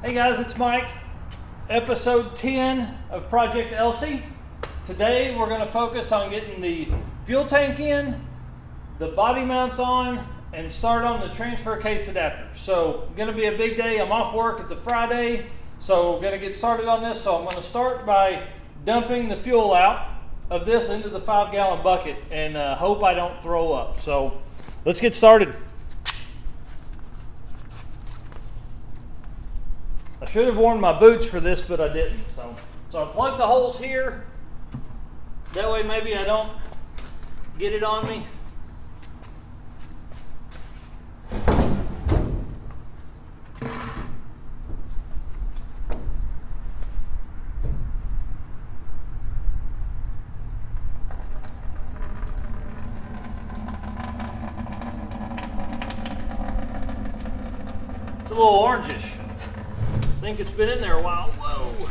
Hey guys, it's Mike. Episode 10 of Project Elsie. Today we're going to focus on getting the fuel tank in, the body mounts on, and start on the transfer case adapter. So, going to be a big day. I'm off work. It's a Friday. So, we're going to get started on this. So, I'm going to start by dumping the fuel out of this into the 5-gallon bucket and hope I don't throw up. So, let's get started. I should have worn my boots for this, but I didn't. So I plugged the holes here. That way maybe I don't get it on me. It's a little orangish. I think it's been in there a while. Whoa.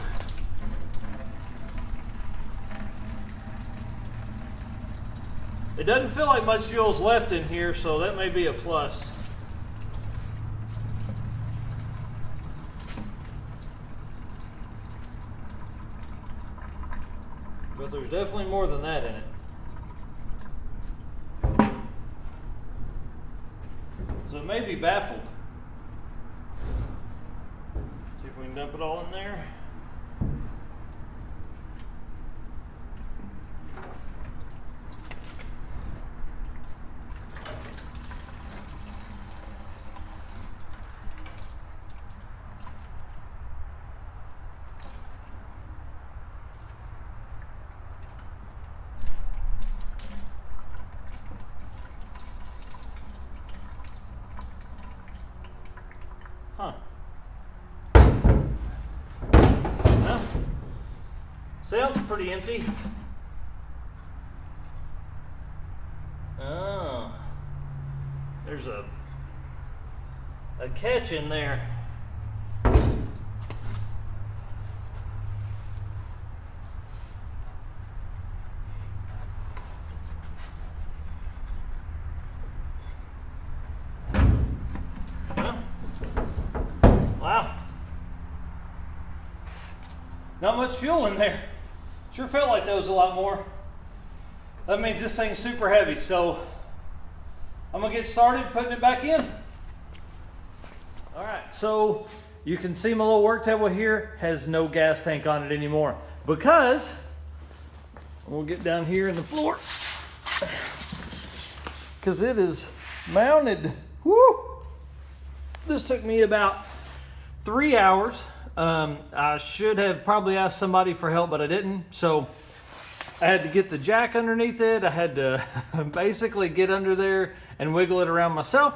It doesn't feel like much fuel's left in here, so that may be a plus. But there's definitely more than that in it. So it may be baffled. See if we can dump it all in there. Huh. Well, sounds pretty empty. Oh, there's a catch in there. Wow. Not much fuel in there. Sure felt like there was a lot more. That means this thing's super heavy, so I'm gonna get started putting it back in. All right, so you can see my little work table here has no gas tank on it anymore because we'll get down here in the floor because it is mounted. Woo! This took me about 3 hours. I should have probably asked somebody for help, but I didn't. So I had to get the jack underneath it. I had to basically get under there and wiggle it around myself.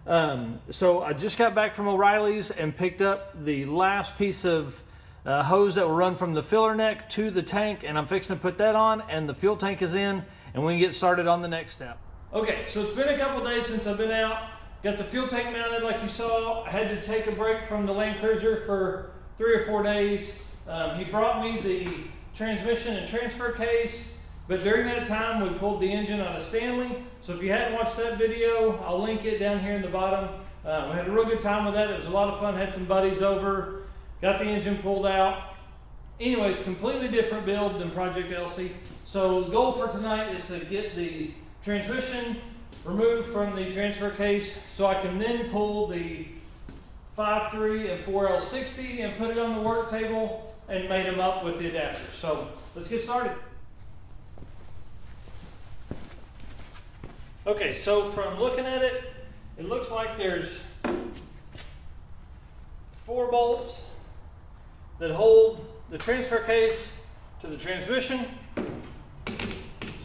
So I just got back from O'Reilly's and picked up the last piece of hose that will run from the filler neck to the tank, and I'm fixing to put that on, and the fuel tank is in, and we can get started on the next step. Okay, so it's been a couple days since I've been out. Got the fuel tank mounted like you saw. I had to take a break from the Land Cruiser for 3 or 4 days. He brought me the transmission and transfer case, but during that time we pulled the engine on a Stanley. So if you hadn't watched that video, I'll link it down here in the bottom. We had a real good time with that. It was a lot of fun. Had some buddies over, got the engine pulled out. Anyways, completely different build than Project Elsie. So the goal for tonight is to get the transmission removed from the transfer case so I can then pull the 5.3 and 4L60 and put it on the work table and mate them up with the adapter. So let's get started. Okay, so from looking at it, it looks like there's 4 bolts that hold the transfer case to the transmission.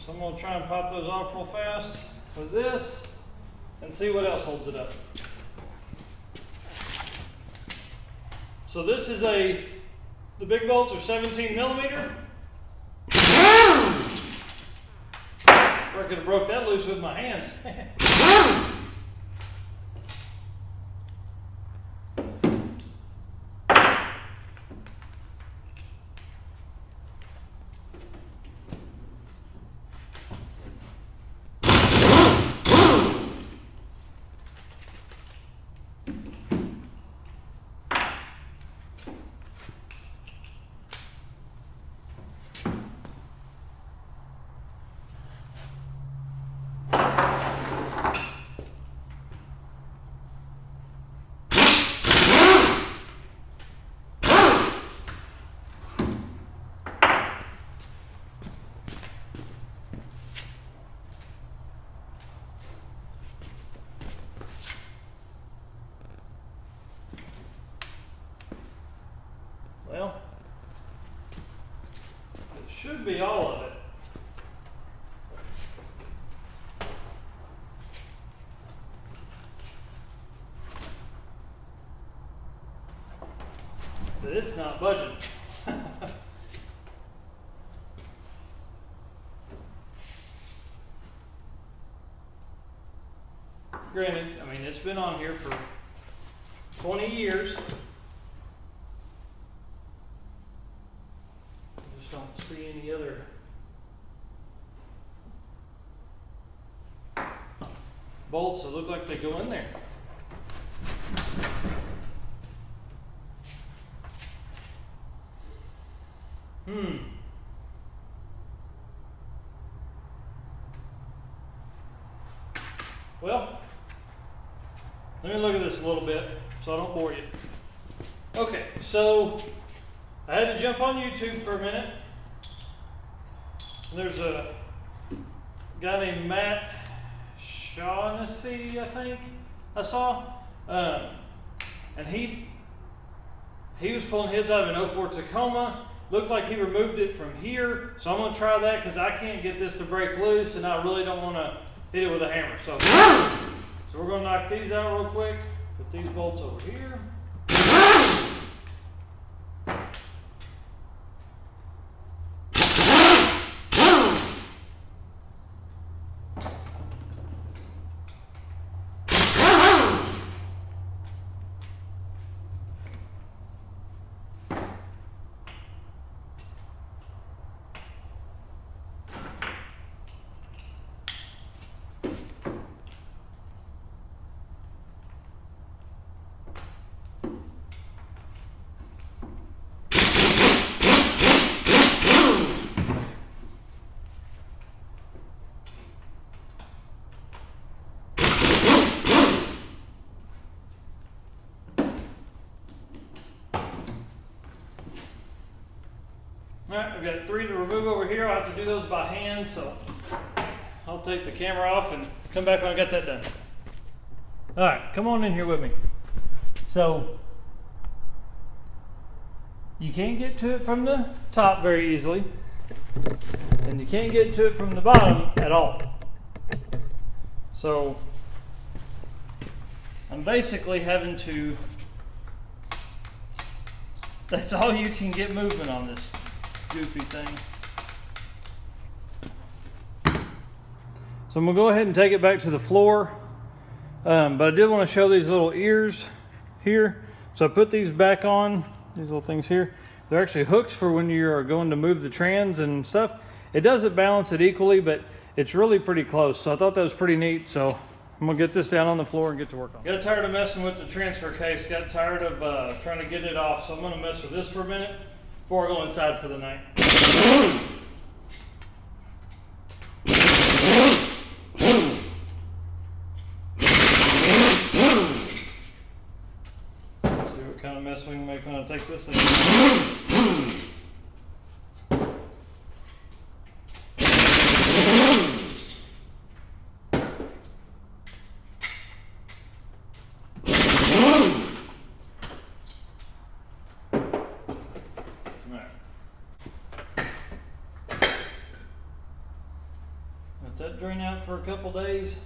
So I'm going to try and pop those off real fast with this and see what else holds it up. So this is the big bolts are 17 millimeter. I could have broke that loose with my hands. should be all of it. But it's not budging. Granted, I mean, it's been on here for 20 years. I just don't see any other bolts that look like they go in there. Well, let me look at this a little bit so I don't bore you. Okay, so I had to jump on YouTube for a minute. There's a guy named Matt Shaughnessy, I think I saw, and he was pulling his out of an 04 Tacoma. Looked like he removed it from here, so I'm going to try that because I can't get this to break loose, and I really don't want to hit it with a hammer. So we're going to knock these out real quick. Put these bolts over here. Alright, I've got 3 to remove over here. I'll have to do those by hand, so I'll take the camera off and come back when I got that done. Alright, come on in here with me. So, you can't get to it from the top very easily, and you can't get to it from the bottom at all. So, I'm basically having to, that's all you can get movement on this goofy thing. So I'm gonna go ahead and take it back to the floor, but I did want to show these little ears here. So I put these back on, these little things here. They're actually hooks for when you're going to move the trans and stuff. It doesn't balance it equally, but it's really pretty close. So I thought that was pretty neat. So I'm gonna get this down on the floor and get to work on it. Got tired of messing with the transfer case. Got tired of trying to get it off. So I'm gonna mess with this for a minute before I go inside for the night. See what kind of mess we can make when I take this thing. Let that drain out for a couple days.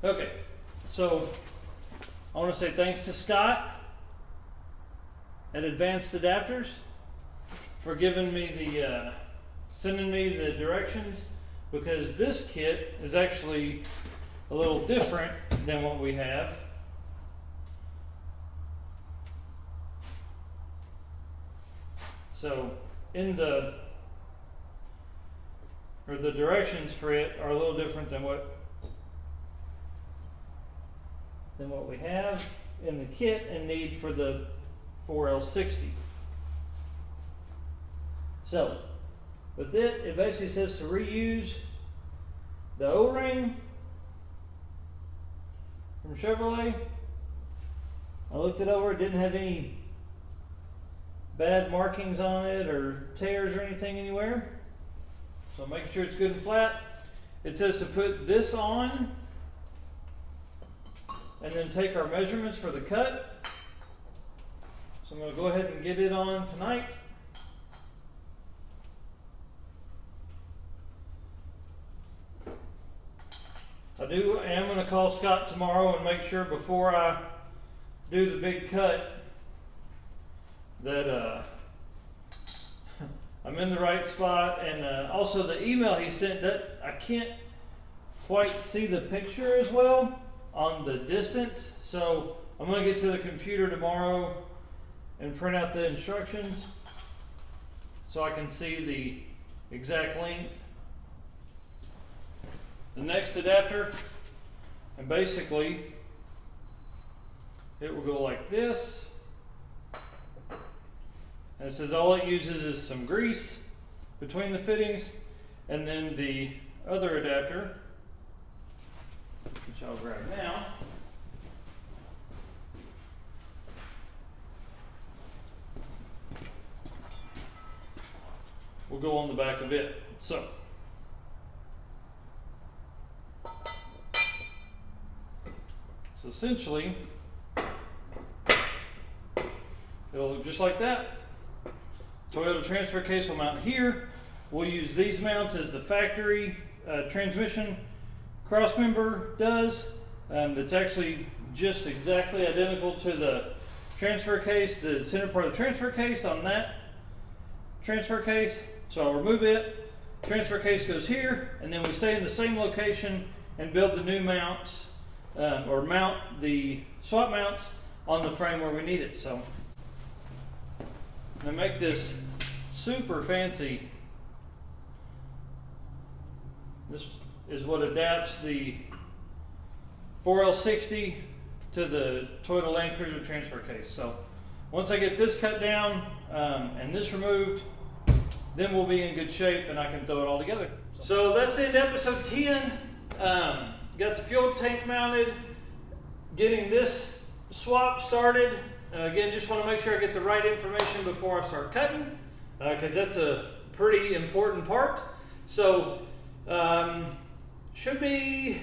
Okay, so I want to say thanks to Scott at Advanced Adapters for giving me the sending me the directions, because this kit is actually a little different than what we have. So in the directions for it are a little different than what we have in the kit and need for the 4L60. So with it basically says to reuse the O-ring from Chevrolet. I looked it over, it didn't have any bad markings on it or tears or anything anywhere. So making sure it's good and flat. It says to put this on and then take our measurements for the cut. So I'm going to go ahead and get it on tonight. I am going to call Scott tomorrow and make sure before I do the big cut that I'm in the right spot. And also the email he sent, that I can't quite see the picture as well on the distance. So I'm going to get to the computer tomorrow and print out the instructions so I can see the exact length. The next adapter, and basically it will go like this. And it says all it uses is some grease between the fittings, and then the other adapter, which I'll grab now, will go on the back of it. So essentially it'll look just like that. Toyota transfer case will mount here. We'll use these mounts as the factory transmission cross member does. It's actually just exactly identical to the transfer case, the center part of the transfer case on that transfer case. So I'll remove it, transfer case goes here, and then we stay in the same location and build the new mounts, or mount the swap mounts on the frame where we need it. So I'm going to make this super fancy. This is what adapts the 4L60 to the Toyota Land Cruiser transfer case. So once I get this cut down and this removed, then we'll be in good shape and I can throw it all together. So that's it, episode 10. Got the fuel tank mounted, getting this swap started. Again, just want to make sure I get the right information before I start cutting, because that's a pretty important part. So should be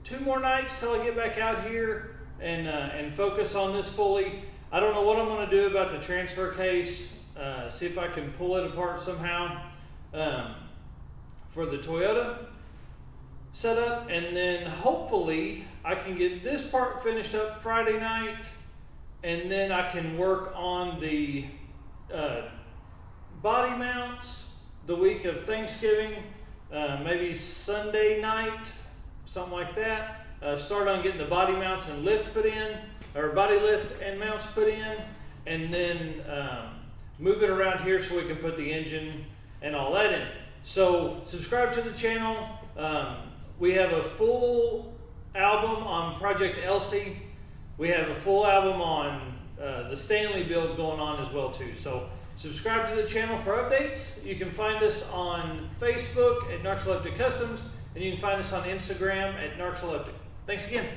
2 more nights till I get back out here and focus on this fully. I don't know what I'm going to do about the transfer case. See if I can pull it apart somehow for the Toyota setup, and then hopefully I can get this part finished up Friday night, and then I can work on the body mounts the week of Thanksgiving, maybe Sunday night, something like that. Start on getting the body mounts and lift put in, or body lift and mounts put in, and then move it around here so we can put the engine and all that in. So subscribe to the channel. We have a full album on Project Elsie. We have a full album on the Stanley build going on as well too. So subscribe to the channel for updates. You can find us on Facebook at Narcoleptic Customs, and you can find us on Instagram at Narcoleptic. Thanks again.